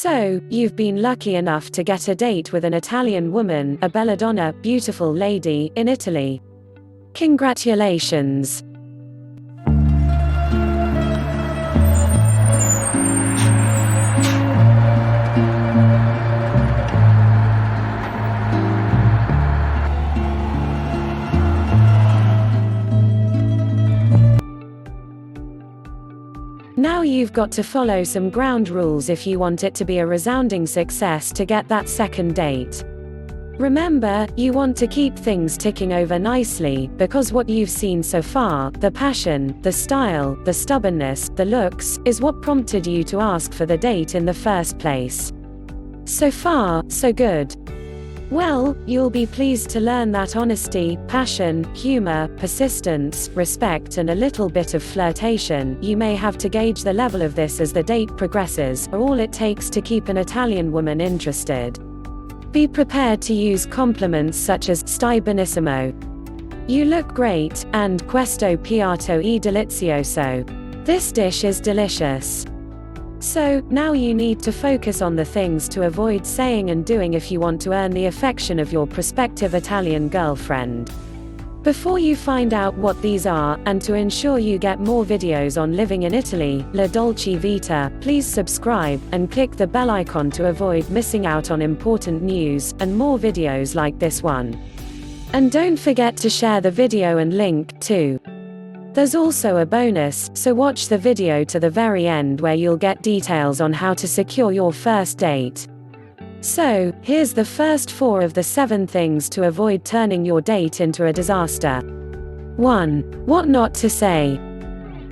So, you've been lucky enough to get a date with an Italian woman, a belladonna, beautiful lady, in Italy. Congratulations! Now you've got to follow some ground rules if you want it to be a resounding success to get that second date. Remember, you want to keep things ticking over nicely, because what you've seen so far, the passion, the style, the stubbornness, the looks, is what prompted you to ask for the date in the first place. So far, so good. Well, you'll be pleased to learn that honesty, passion, humor, persistence, respect and a little bit of flirtation, you may have to gauge the level of this as the date progresses, are all it takes to keep an Italian woman interested. Be prepared to use compliments such as "stai benissimo," "you look great," and "questo piatto è delizioso," "this dish is delicious." So, now you need to focus on the things to avoid saying and doing if you want to earn the affection of your prospective Italian girlfriend. Before you find out what these are, and to ensure you get more videos on living in Italy, La Dolce Vita, please subscribe, and click the bell icon to avoid missing out on important news, and more videos like this one. And don't forget to share the video and link, too. There's also a bonus, so watch the video to the very end where you'll get details on how to secure your first date. So, here's the first 4 of the 7 things to avoid turning your date into a disaster. 1. What not to say.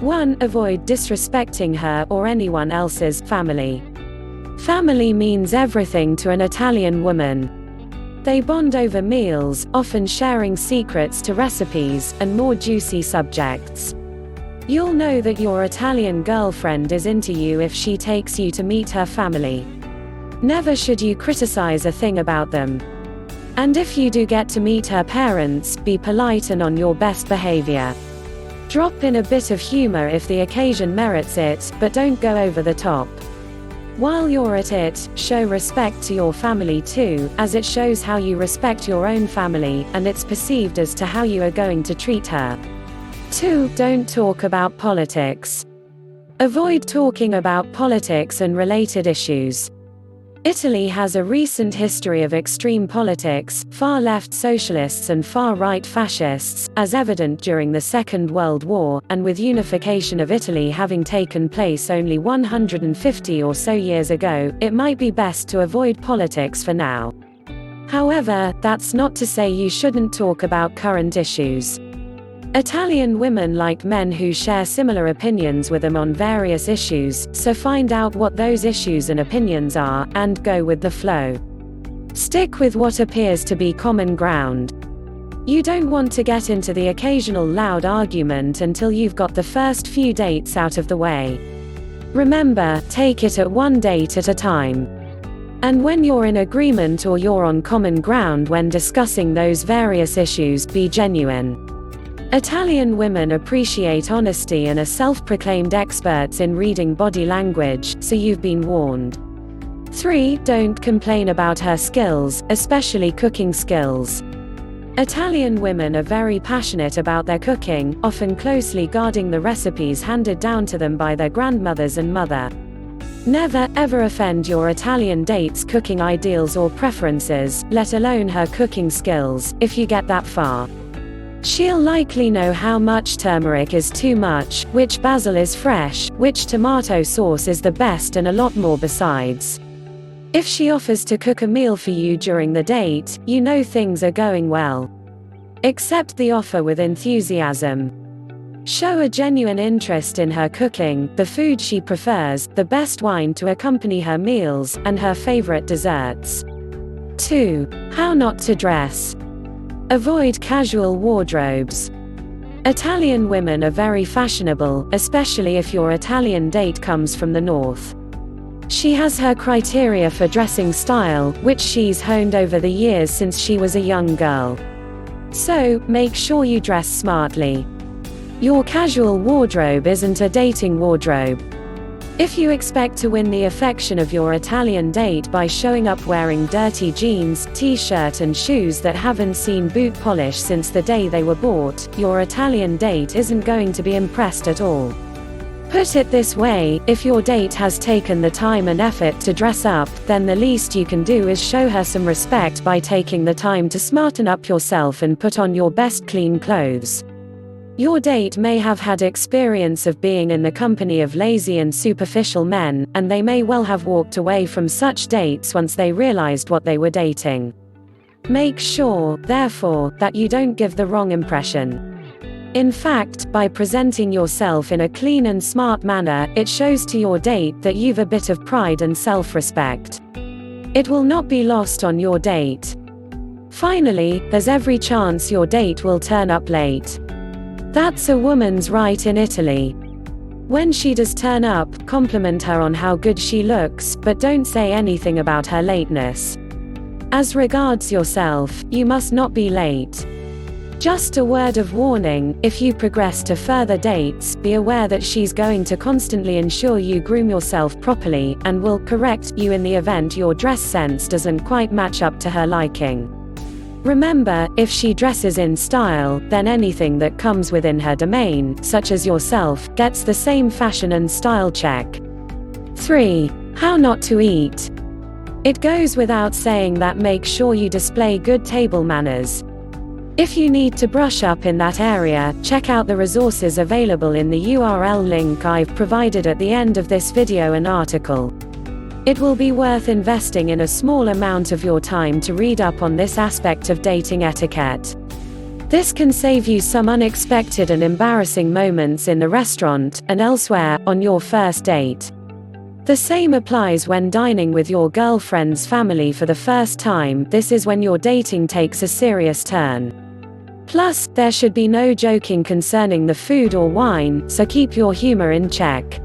1. Avoid disrespecting her or anyone else's family. Family means everything to an Italian woman. They bond over meals, often sharing secrets to recipes, and more juicy subjects. You'll know that your Italian girlfriend is into you if she takes you to meet her family. Never should you criticize a thing about them. And if you do get to meet her parents, be polite and on your best behavior. Drop in a bit of humor if the occasion merits it, but don't go over the top. While you're at it, show respect to your family too, as it shows how you respect your own family, and it's perceived as to how you are going to treat her. 2. Don't talk about politics. Avoid talking about politics and related issues. Italy has a recent history of extreme politics, far-left socialists and far-right fascists, as evident during the Second World War, and with unification of Italy having taken place only 150 or so years ago, it might be best to avoid politics for now. However, that's not to say you shouldn't talk about current issues. Italian women like men who share similar opinions with them on various issues, so find out what those issues and opinions are, and go with the flow. Stick with what appears to be common ground. You don't want to get into the occasional loud argument until you've got the first few dates out of the way. Remember, take it at one date at a time. And when you're in agreement or you're on common ground when discussing those various issues, be genuine. Italian women appreciate honesty and are self-proclaimed experts in reading body language, so you've been warned. 3. Don't complain about her skills, especially cooking skills. Italian women are very passionate about their cooking, often closely guarding the recipes handed down to them by their grandmothers and mother. Never, ever offend your Italian date's cooking ideals or preferences, let alone her cooking skills, if you get that far. She'll likely know how much turmeric is too much, which basil is fresh, which tomato sauce is the best and a lot more besides. If she offers to cook a meal for you during the date, you know things are going well. Accept the offer with enthusiasm. Show a genuine interest in her cooking, the food she prefers, the best wine to accompany her meals, and her favorite desserts. 2. How not to dress. Avoid casual wardrobes. Italian women are very fashionable, especially if your Italian date comes from the north. She has her criteria for dressing style, which she's honed over the years since she was a young girl. So, make sure you dress smartly. Your casual wardrobe isn't a dating wardrobe. If you expect to win the affection of your Italian date by showing up wearing dirty jeans, t-shirt and shoes that haven't seen boot polish since the day they were bought, your Italian date isn't going to be impressed at all. Put it this way, if your date has taken the time and effort to dress up, then the least you can do is show her some respect by taking the time to smarten up yourself and put on your best clean clothes. Your date may have had experience of being in the company of lazy and superficial men, and they may well have walked away from such dates once they realized what they were dating. Make sure, therefore, that you don't give the wrong impression. In fact, by presenting yourself in a clean and smart manner, it shows to your date that you've a bit of pride and self-respect. It will not be lost on your date. Finally, there's every chance your date will turn up late. That's a woman's right in Italy. When she does turn up, compliment her on how good she looks, but don't say anything about her lateness. As regards yourself, you must not be late. Just a word of warning, if you progress to further dates, be aware that she's going to constantly ensure you groom yourself properly, and will correct you in the event your dress sense doesn't quite match up to her liking. Remember, if she dresses in style, then anything that comes within her domain, such as yourself, gets the same fashion and style check. 3. How not to eat. It goes without saying that make sure you display good table manners. If you need to brush up in that area, check out the resources available in the URL link I've provided at the end of this video and article. It will be worth investing in a small amount of your time to read up on this aspect of dating etiquette. This can save you some unexpected and embarrassing moments in the restaurant, and elsewhere, on your first date. The same applies when dining with your girlfriend's family for the first time. This is when your dating takes a serious turn. Plus, there should be no joking concerning the food or wine, so keep your humor in check.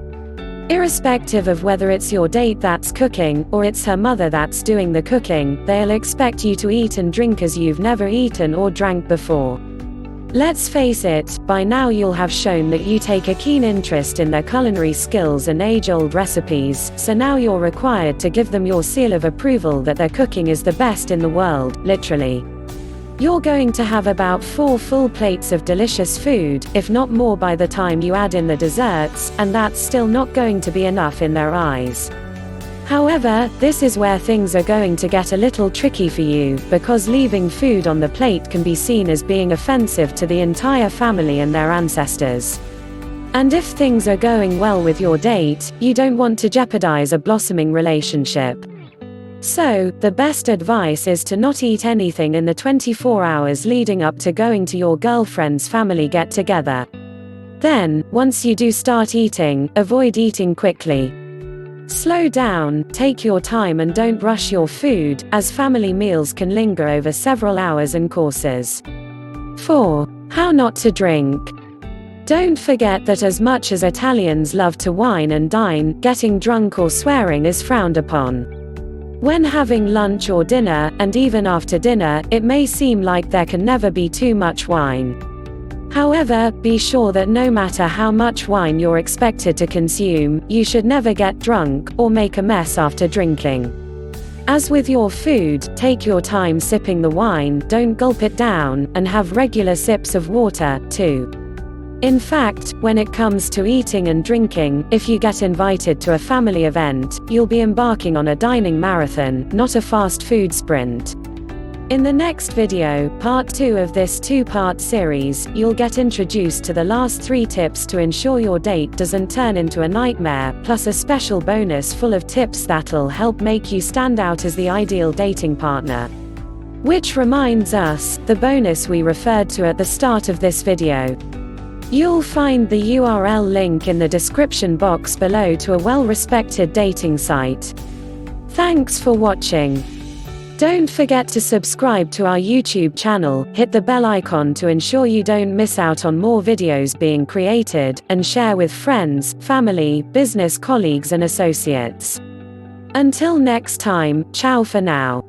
Irrespective of whether it's your date that's cooking, or it's her mother that's doing the cooking, they'll expect you to eat and drink as you've never eaten or drank before. Let's face it, by now you'll have shown that you take a keen interest in their culinary skills and age-old recipes, so now you're required to give them your seal of approval that their cooking is the best in the world, literally. You're going to have about 4 full plates of delicious food, if not more by the time you add in the desserts, and that's still not going to be enough in their eyes. However, this is where things are going to get a little tricky for you, because leaving food on the plate can be seen as being offensive to the entire family and their ancestors. And if things are going well with your date, you don't want to jeopardize a blossoming relationship. So, the best advice is to not eat anything in the 24 hours leading up to going to your girlfriend's family get-together. Then, once you do start eating, avoid eating quickly. Slow down, take your time and don't rush your food, as family meals can linger over several hours and courses. 4. How not to drink. Don't forget that as much as Italians love to wine and dine, getting drunk or swearing is frowned upon. When having lunch or dinner, and even after dinner, it may seem like there can never be too much wine. However, be sure that no matter how much wine you're expected to consume, you should never get drunk, or make a mess after drinking. As with your food, take your time sipping the wine, don't gulp it down, and have regular sips of water, too. In fact, when it comes to eating and drinking, if you get invited to a family event, you'll be embarking on a dining marathon, not a fast food sprint. In the next video, part 2 of this 2-part series, you'll get introduced to the last 3 tips to ensure your date doesn't turn into a nightmare, plus a special bonus full of tips that'll help make you stand out as the ideal dating partner. Which reminds us, the bonus we referred to at the start of this video. You'll find the URL link in the description box below to a well-respected dating site. Thanks for watching. Don't forget to subscribe to our YouTube channel, hit the bell icon to ensure you don't miss out on more videos being created, and share with friends, family, business colleagues and associates. Until next time, ciao for now.